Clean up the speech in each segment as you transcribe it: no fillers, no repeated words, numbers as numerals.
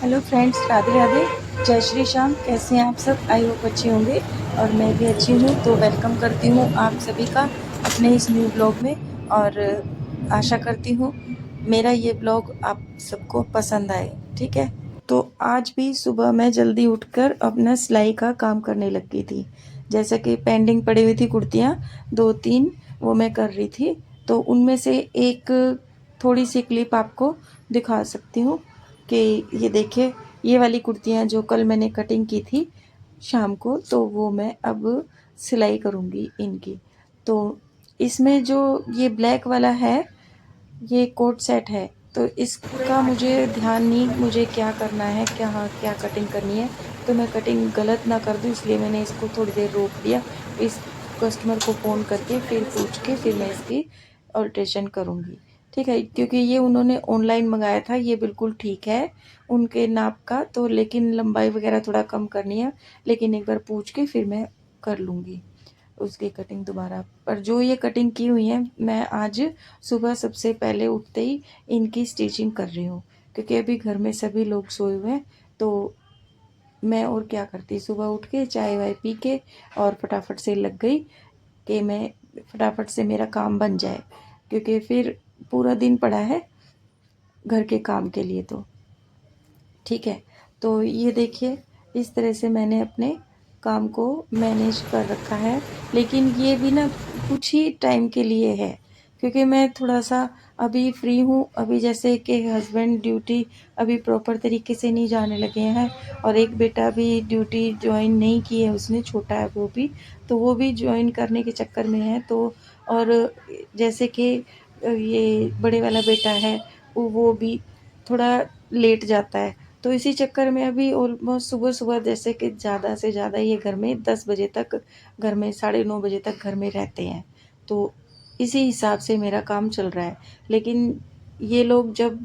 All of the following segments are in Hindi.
Hello friends, Radhe Radhe. जय श्री श्याम। कैसे हैं आप सब? आई होप अच्छे होंगे और मैं भी अच्छी हूँ। तो वेलकम करती हूँ आप सभी का अपने इस न्यू ब्लॉग में। और आशा करती हूँ मेरा ये ब्लॉग आप सबको पसंद आए। ठीक है, तो आज भी सुबह मैं जल्दी उठकर अपना सिलाई का काम करने लग गई थी। जैसे कि पेंडिंग पड़ी हुई थी कुर्तियाँ 2-3, वो मैं कर रही थी। तो उनमें से एक थोड़ी सी क्लिप आपको दिखा सकती हूँ कि ये देखिए, ये वाली कुर्तियाँ जो कल मैंने कटिंग की थी शाम को, तो वो मैं अब सिलाई करूँगी इनकी। तो इसमें जो ये ब्लैक वाला है, ये कोट सेट है। तो इसका मुझे ध्यान नहीं, मुझे क्या करना है, क्या हाँ क्या कटिंग करनी है, तो मैं कटिंग गलत ना कर दूँ, इसलिए मैंने इसको थोड़ी देर रोक दिया। इस कस्टमर को फ़ोन करके फिर पूछ के फिर मैं इसकी अल्ट्रेशन करूँगी। ठीक है, क्योंकि ये उन्होंने ऑनलाइन मंगाया था, ये बिल्कुल ठीक है उनके नाप का, तो लेकिन लंबाई वगैरह थोड़ा कम करनी है। लेकिन एक बार पूछ के फिर मैं कर लूँगी उसकी कटिंग दोबारा। पर जो ये कटिंग की हुई है, मैं आज सुबह सबसे पहले उठते ही इनकी स्टिचिंग कर रही हूँ, क्योंकि अभी घर में सभी लोग सोए हुए हैं। तो मैं और क्या करती, सुबह उठ के चाय वाय पी के और फटाफट से लग गई कि मैं फटाफट से मेरा काम बन जाए, क्योंकि फिर पूरा दिन पड़ा है घर के काम के लिए। तो ठीक है, तो ये देखिए, इस तरह से मैंने अपने काम को मैनेज कर रखा है। लेकिन ये भी ना कुछ ही टाइम के लिए है, क्योंकि मैं थोड़ा सा अभी फ्री हूँ। अभी जैसे कि हस्बैंड ड्यूटी अभी प्रॉपर तरीके से नहीं जाने लगे हैं, और एक बेटा भी ड्यूटी ज्वाइन नहीं की है उसने, छोटा है वो भी, तो वो भी ज्वाइन करने के चक्कर में है। तो और जैसे कि ये बड़े वाला बेटा है, वो भी थोड़ा लेट जाता है। तो इसी चक्कर में अभी ऑलमोस्ट सुबह-सुबह, जैसे कि ज़्यादा से ज़्यादा ये घर में 10 बजे तक, घर में 9:30 बजे तक घर में रहते हैं। तो इसी हिसाब से मेरा काम चल रहा है। लेकिन ये लोग जब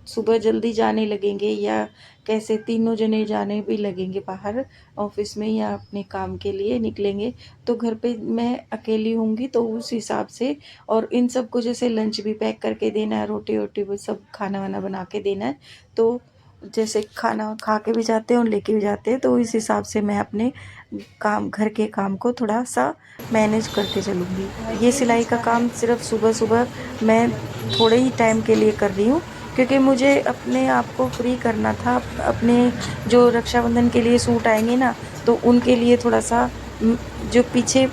सुबह जल्दी जाने लगेंगे, या कैसे तीनों जने जाने भी लगेंगे बाहर ऑफ़िस में या अपने काम के लिए निकलेंगे, तो घर पे मैं अकेली होंगी। तो उस हिसाब से, और इन सबको जैसे लंच भी पैक करके देना है, रोटी-वोटी वो सब खाना-वाना बना के देना है। तो जैसे खाना खा के भी जाते हैं और लेके भी जाते हैं, तो इस हिसाब से मैं अपने काम, घर के काम को थोड़ा-सा मैनेज करके चलूँगी। ये सिलाई का काम सिर्फ़ सुबह-सुबह मैं थोड़े ही टाइम के लिए कर रही हूँ, क्योंकि मुझे अपने आप को फ्री करना था। अपने जो रक्षाबंधन के लिए सूट आएँगे ना, तो उनके लिए थोड़ा-सा जो पीछे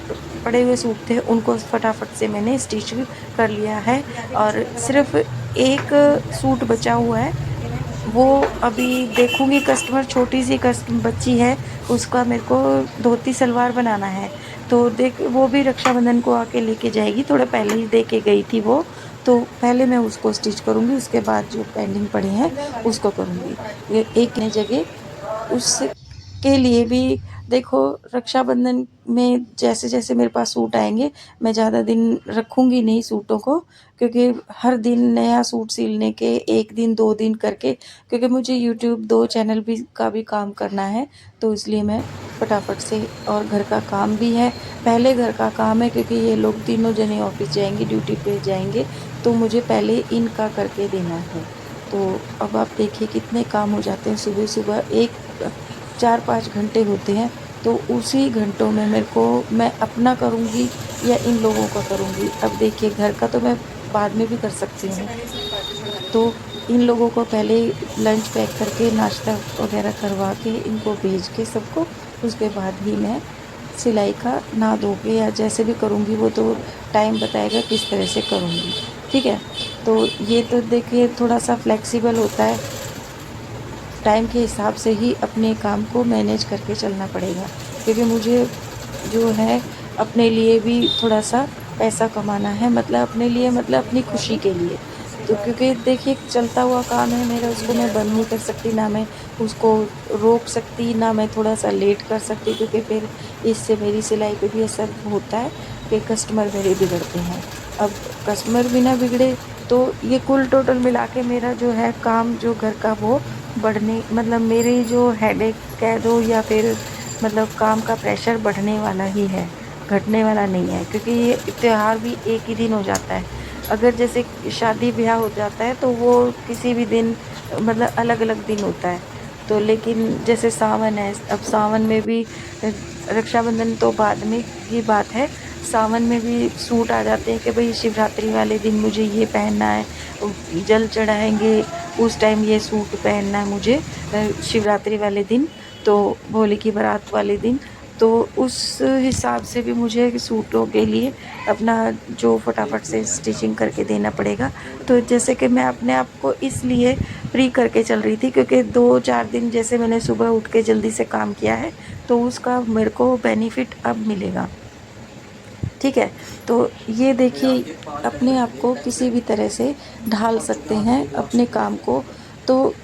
पड़े हुए सूट थे, उनको फटाफट से मैंने स्टिच कर लिया है। और सिर्फ़ एक सूट बचा हुआ है, वो अभी देखूँगी। कस्टमर, छोटी सी बच्ची है, उसका मेरे को धोती सलवार बनाना है। तो देख, वो भी रक्षाबंधन को आके लेके जाएगी, थोड़ा पहले ही दे के गई थी वो। तो पहले मैं उसको स्टिच करूँगी, उसके बाद जो पेंडिंग पड़ी हैं उसको करूँगी। ये एक नई जगह उसके लिए भी देखो, रक्षाबंधन में जैसे-जैसे मेरे पास सूट आएँगे, मैं ज़्यादा दिन रखूँगी नहीं सूटों को, क्योंकि हर दिन नया सूट सिलने के 1 दिन 2 दिन करके, क्योंकि मुझे यूट्यूब 2 चैनल भी का भी काम करना है, तो इसलिए मैं फटाफट से, और घर का काम भी है। पहले घर का काम है, क्योंकि ये लोग तीनों जने ऑफ़िस जाएँगे, ड्यूटी पे जाएँगे, तो मुझे पहले इनका करके देना है। तो अब आप देखिए कितने काम हो जाते हैं सुबह-सुबह। एक 4-5 घंटे होते हैं, तो उसी घंटों में मेरे को, मैं अपना करूँगी या इन लोगों का करूँगी। अब देखिए, घर का तो मैं बाद में भी कर सकती हूँ। तो इन लोगों को पहले लंच पैक करके, नाश्ता वगैरह करवा के, इनको भेज के सबको, उसके बाद ही मैं सिलाई का नहा धो के या जैसे भी करूँगी, वो तो टाइम बताएगा किस तरह से करूँगी। ठीक है, तो ये तो देखिए थोड़ा सा फ्लेक्सिबल होता है, टाइम के हिसाब से ही अपने काम को मैनेज करके चलना पड़ेगा, क्योंकि मुझे जो है अपने लिए भी थोड़ा-सा पैसा कमाना है। मतलब अपने लिए, मतलब अपनी खुशी के लिए। तो क्योंकि देखिए चलता हुआ काम है मेरा, उसको मैं बंद नहीं कर सकती, ना मैं उसको रोक सकती, ना मैं थोड़ा-सा लेट कर सकती, क्योंकि फिर इससे मेरी सिलाई पे भी असर होता है कि कस्टमर मेरे बिगड़ते हैं। अब कस्टमर भी ना बिगड़े, तो ये कुल टोटल मिला के मेरा जो है काम, जो घर का, वो बढ़ने, मतलब मेरी जो हेडेक कह दो, या फिर मतलब काम का प्रेशर बढ़ने वाला ही है, घटने वाला नहीं है। क्योंकि ये त्योहार भी एक ही दिन हो जाता है। अगर जैसे शादी ब्याह हो जाता है, तो वो किसी भी दिन, मतलब अलग-अलग दिन होता है। तो लेकिन जैसे सावन है, अब सावन में भी रक्षाबंधन तो बाद में की बात है, सावन में भी सूट आ जाते हैं कि भाई शिवरात्रि वाले दिन मुझे ये पहनना है, जल चढ़ाएंगे उस टाइम ये सूट पहनना है मुझे, शिवरात्रि वाले दिन, तो भोले की बारात वाले दिन। तो उस हिसाब से भी मुझे सूटों के लिए अपना जो फटाफट से स्टिचिंग करके देना पड़ेगा। तो जैसे कि मैं अपने आप को इसलिए फ्री करके चल रही थी क्योंकि 2-4 दिन जैसे मैंने सुबह उठ के जल्दी से काम किया है, तो उसका मेरे को बेनिफिट अब मिलेगा। ठीक है, तो ये देखिए अपने आप को किसी भी तरह से ढाल सकते हैं अपने काम को। तो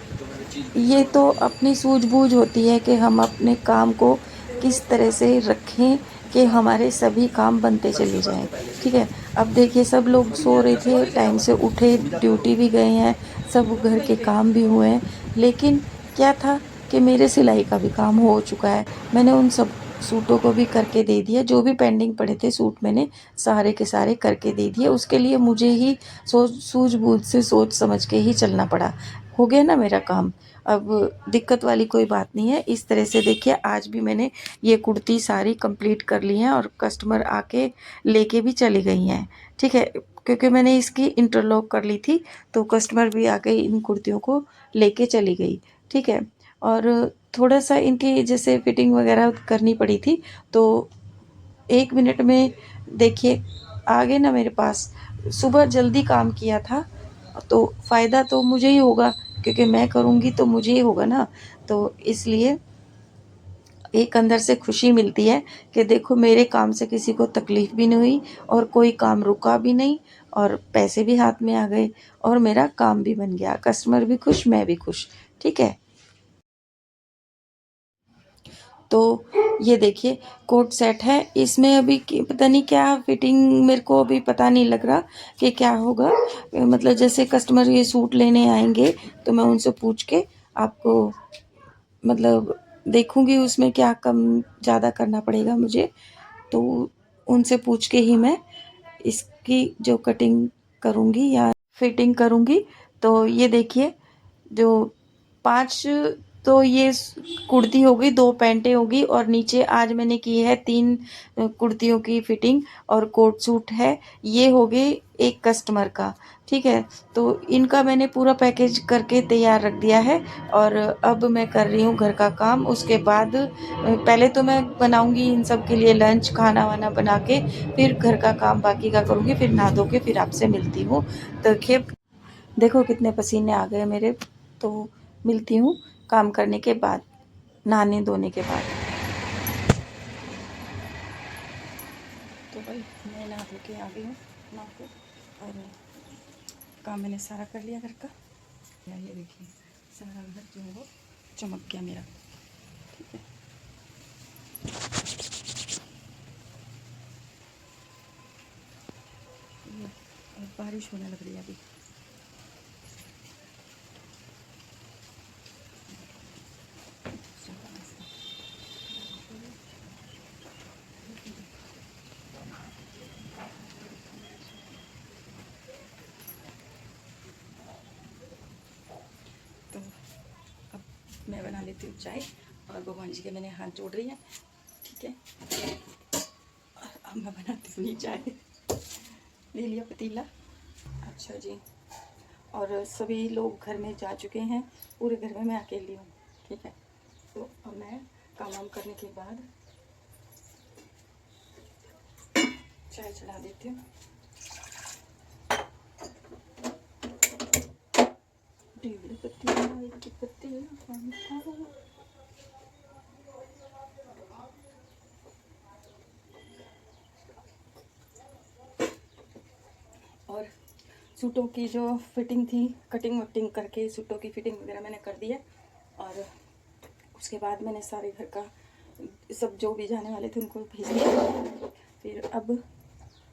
ये तो अपनी सूझबूझ होती है कि हम अपने काम को किस तरह से रखें कि हमारे सभी काम बनते चले जाएं। ठीक है, अब देखिए सब लोग सो रहे थे, टाइम से उठे, ड्यूटी भी गए हैं, सब घर के काम भी हुए हैं, लेकिन क्या था कि मेरे सिलाई का भी काम हो चुका है। मैंने उन सब सूटों को भी करके दे दिया, जो भी पेंडिंग पड़े थे सूट मैंने सारे के सारे करके दे दिए। उसके लिए मुझे ही सूझबूझ से सोच समझ के ही चलना पड़ा। हो गया ना मेरा काम, अब दिक्कत वाली कोई बात नहीं है। इस तरह से देखिए आज भी मैंने ये कुर्ती सारी कंप्लीट कर ली हैं और कस्टमर आके लेके भी चली गई हैं। ठीक है, क्योंकि मैंने इसकी इंटरलॉक कर ली थी, तो कस्टमर भी आके इन कुर्तियों को लेके चली गई। ठीक है, और थोड़ा सा इनकी जैसे फिटिंग वगैरह करनी पड़ी थी, तो 1 मिनट में देखिए आ गए ना मेरे पास। सुबह जल्दी काम किया था, तो फ़ायदा तो मुझे ही होगा क्योंकि मैं करूँगी तो मुझे ही होगा ना। तो इसलिए एक अंदर से खुशी मिलती है कि देखो मेरे काम से किसी को तकलीफ़ भी नहीं हुई और कोई काम रुका भी नहीं और पैसे भी हाथ में आ गए और मेरा काम भी बन गया। कस्टमर भी खुश, मैं भी खुश। ठीक है, तो ये देखिए कोट सेट है, इसमें अभी पता नहीं क्या फिटिंग, मेरे को अभी पता नहीं लग रहा कि क्या होगा। मतलब जैसे कस्टमर ये सूट लेने आएंगे तो मैं उनसे पूछ के आपको मतलब देखूंगी उसमें क्या कम ज़्यादा करना पड़ेगा मुझे, तो उनसे पूछ के ही मैं इसकी जो कटिंग करूँगी या फिटिंग करूँगी। तो ये देखिए जो 5 तो ये कुर्ती हो गई, 2 पैंटें होगी और नीचे आज मैंने की है 3 कुर्तियों की फिटिंग और कोट सूट है। ये हो गए एक कस्टमर का। ठीक है, तो इनका मैंने पूरा पैकेज करके तैयार रख दिया है और अब मैं कर रही हूँ घर का काम। उसके बाद पहले तो मैं बनाऊंगी इन सब के लिए लंच, खाना वाना बना के, फिर घर का काम बाकी का करूँगी, फिर नहा धो के फिर आपसे मिलती हूँ। तो देखो कितने पसीने आ गए मेरे। तो मिलती हूँ काम करने के बाद, नहाने धोने के बाद। तो भाई मैं नहा धो के आ गई हूँ नहा के, और काम मैंने सारा कर लिया घर का। ये देखिए सारा घर जो है वो चमक गया मेरा। ठीक है, और बारिश होने लग रही है अभी। तो अब मैं बना लेती हूँ चाय और भगवान जी के मैंने हाथ जोड़ रही हैं। ठीक है, और अब मैं बनाती हूँ चाय। ले लिया पतीला। अच्छा जी, और सभी लोग घर में जा चुके हैं, पूरे घर में मैं अकेली हूँ। ठीक है, तो अब मैं काम वाम करने के बाद चाय चढ़ा देती हूँ। और सूटों की जो फिटिंग थी, कटिंग वटिंग करके सूटों की फिटिंग वगैरह मैंने कर दी है। और उसके बाद मैंने सारे घर का सब जो भी जाने वाले थे उनको भेज दिया। फिर अब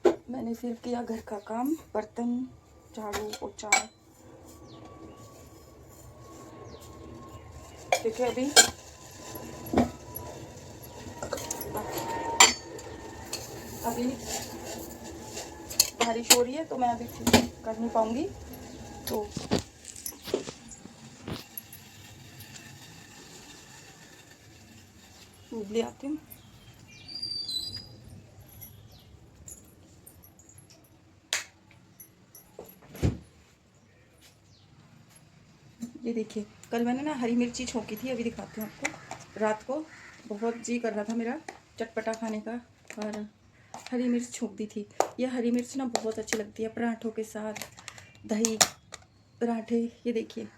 मैंने फिर किया घर का काम, बर्तन, झाड़ू, पोछा, क्योंकि अभी बारिश हो रही है तो मैं अभी कर नहीं पाऊँगी। तो दूध ले आती हूँ। ये देखिए, कल मैंने ना हरी मिर्ची छोंकी थी, अभी दिखाती हूँ आपको। रात को बहुत जी कर रहा था मेरा चटपटा खाने का और हरी मिर्च छोंक दी थी। ये हरी मिर्च ना बहुत अच्छी लगती है पराठों के साथ, दही पराठे। ये देखिए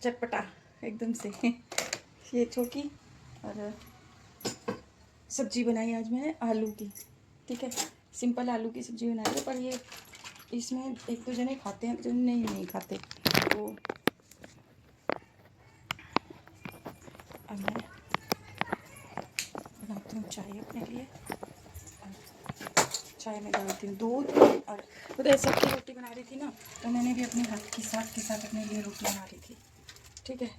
चटपटा एकदम से ये छोंकी। और सब्जी बनाई आज मैंने आलू की, ठीक है, सिंपल आलू की सब्जी बनाई है। पर ये इसमें एक दो जने खाते हैं, एक जने नहीं खाते। तो अब मैं बनाती हूँ चाय अपने लिए। चाय में डालती हूँ दूध। और तो सबकी रोटी बना रही थी ना, तो मैंने भी अपने हाथ के साथ अपने लिए रोटी बना रही थी, ठीक है।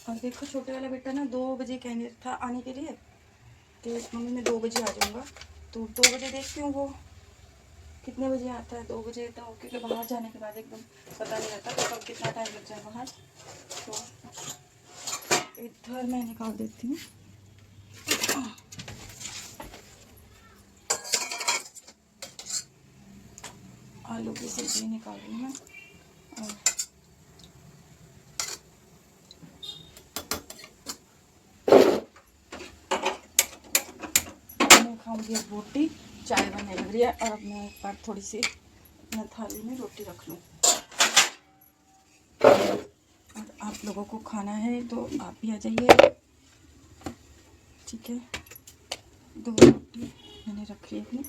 और देखो छोटे वाला बेटा ना 2 बजे कहने था आने के लिए, तो मम्मी मैं 2 बजे आ जाऊँगा। तो 2 बजे देखती हूँ वो कितने बजे आता है। 2 बजे तो क्योंकि बाहर जाने के बाद एकदम पता नहीं रहता तो कब कितना टाइम लग जाए बाहर। तो इधर मैं निकाल देती हूँ। आलू की सब्जी निकाल रही हूँ। और मैं खाऊंगी अब रोटी। चाय बनने लग रही है और अब मैं एक बार थोड़ी सी अपने थाली में रोटी रख लूँ। और आप लोगों को खाना है तो आप भी आ जाइए, ठीक है। 2 रोटी मैंने रख ली अपनी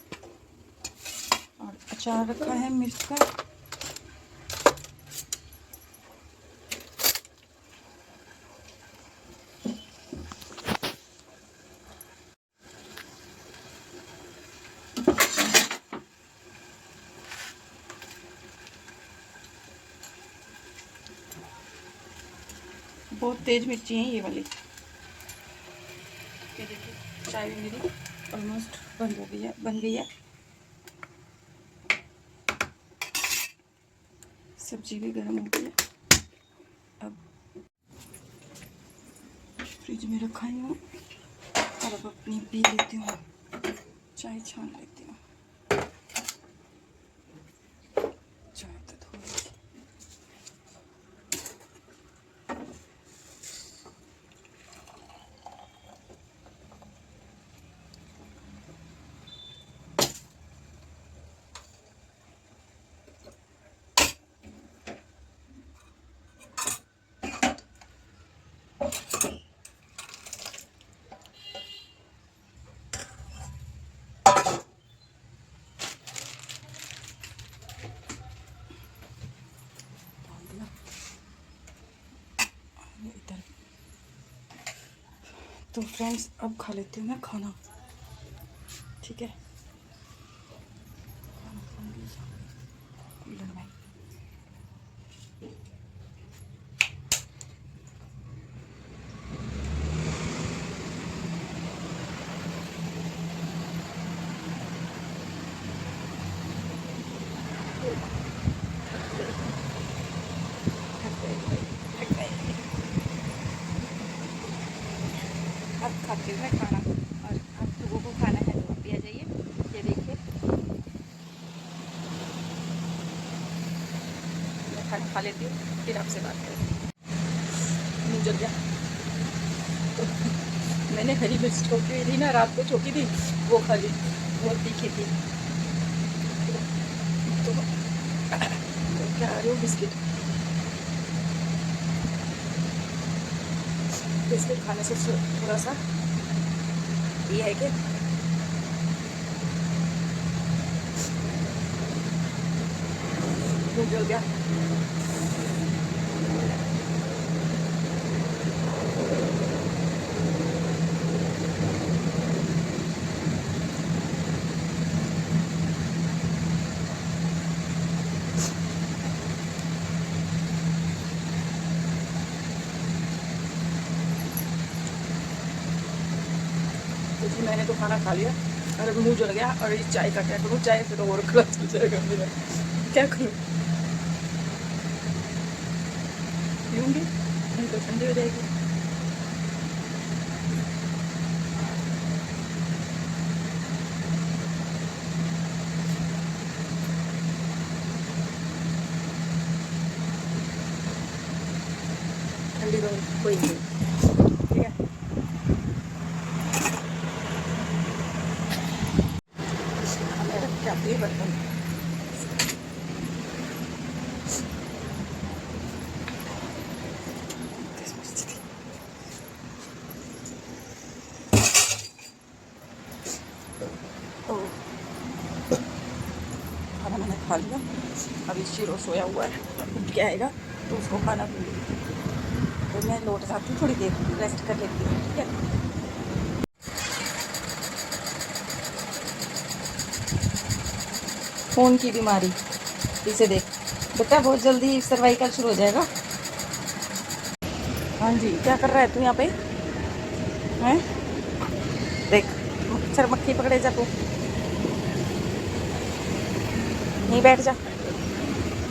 और अचार रखा है मिर्च का। बहुत तेज मिर्ची है ये वाली। ये देखिए चाय भी मेरी ऑलमोस्ट बन गई है। सब्जी भी गर्म हो गई है। अब फ्रिज में रखा ही हूँ और अब अपनी पी लेती हूँ, चाय छान लेती हूँ। चाय तो थोड़ी इधर। तो फ्रेंड्स अब खा लेती हूँ मैं खाना, ठीक है। अब खाती हूँ मैं खाना और आप लोगों को खाना है तो आप भी आ जाइए। ये देखिए मैं खाना खा लेती हूँ फिर आपसे बात करें। मुँह जल गया। तो मैंने हरी मिर्च छोकी हुई थी ना, रात को छोकी थी, वो खा ली, बहुत तीखी थी। तो क्या आ रही हूँ बिस्किट खाने से थोड़ा सा ये है कि मुँह जल गया। तो जी मैंने तो खाना खा लिया और अब मुँह जल गया। और इस चाय का क्या करूँ, चाय से तो और खराब हो जाएगा मेरा, क्या करूँ। लूँगी, नहीं तो ठंडी हो जाएगी। ठंडी तो कोई नहीं, ठीक है। मैं रख के आती हूँ बर्तन। तो खाना मैंने खा लिया, अभी शिरो सोया हुआ है, उठ के आएगा तो उसको खाना दूँगी। तो मैं लौट जाती हूँ, थोड़ी देर रेस्ट कर लेती हूँ, ठीक है। खून की बीमारी, इसे देख बेटा, बहुत जल्दी सर्वाइकल शुरू हो जाएगा। हाँ जी, क्या कर रहा है तू यहाँ पे हैं? देख, मच्छर मक्खी पकड़े जा तू। नहीं, बैठ जा,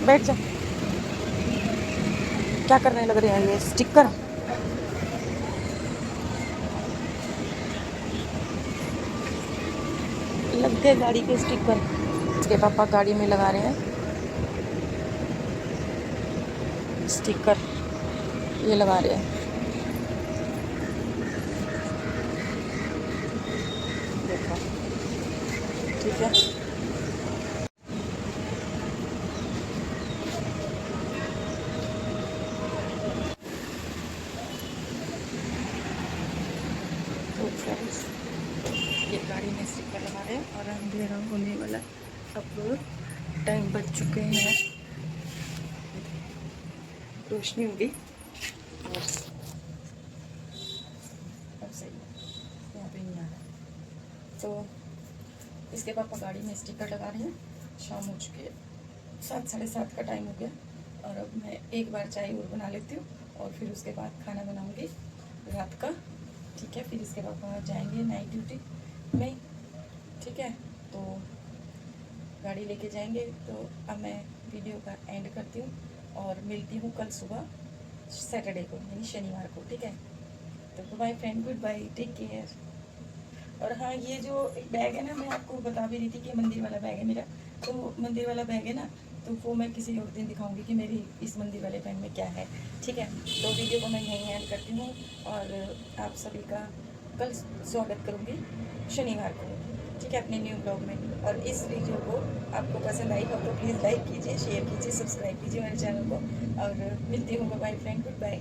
बैठ जा। क्या करने लग रहे हैं ये स्टिकर? लग गए गाड़ी के स्टिकर। इसके पापा गाड़ी में लगा रहे हैं स्टिकर, ये लगा रहे हैं। देखो, ठीक है। तो फ्रेंड्स, ये गाड़ी में स्टिकर लगा रहे हैं और अंधेरा होने वाला, अब टाइम बढ़ चुके हैं, रोशनी होगी और अब सही यहाँ पे नहीं आ रहा। तो इसके पापा गाड़ी में स्टिकर लगा रहे हैं। शाम हो चुकी है, 7 साढ़े 7 का टाइम हो गया और अब मैं एक बार चाय और बना लेती हूँ और फिर उसके बाद खाना बनाऊँगी रात का, ठीक है। फिर इसके पापा जाएंगे नाइट ड्यूटी में, ठीक है। तो गाड़ी लेके जाएंगे। तो अब मैं वीडियो का एंड करती हूँ और मिलती हूँ कल सुबह सैटरडे को, यानी शनिवार को, ठीक है। तो bye friend, good bye, take care. और हाँ, ये जो एक बैग है ना, मैं आपको बता भी रही थी कि मंदिर वाला बैग है मेरा। तो मंदिर वाला बैग है ना, तो वो मैं किसी और दिन दिखाऊंगी कि मेरी इस मंदिर वाले बैग में क्या है, ठीक है। तो वीडियो को मैं यहीं एंड करती हूँ और आप सभी का कल स्वागत करूँगी शनिवार को, ठीक है, अपने न्यू ब्लॉग में। और इस वीडियो को आपको पसंद आई हो तो प्लीज़ लाइक कीजिए, शेयर कीजिए, सब्सक्राइब कीजिए मेरे चैनल को और मिलती हूँ। Bye friend, good bye.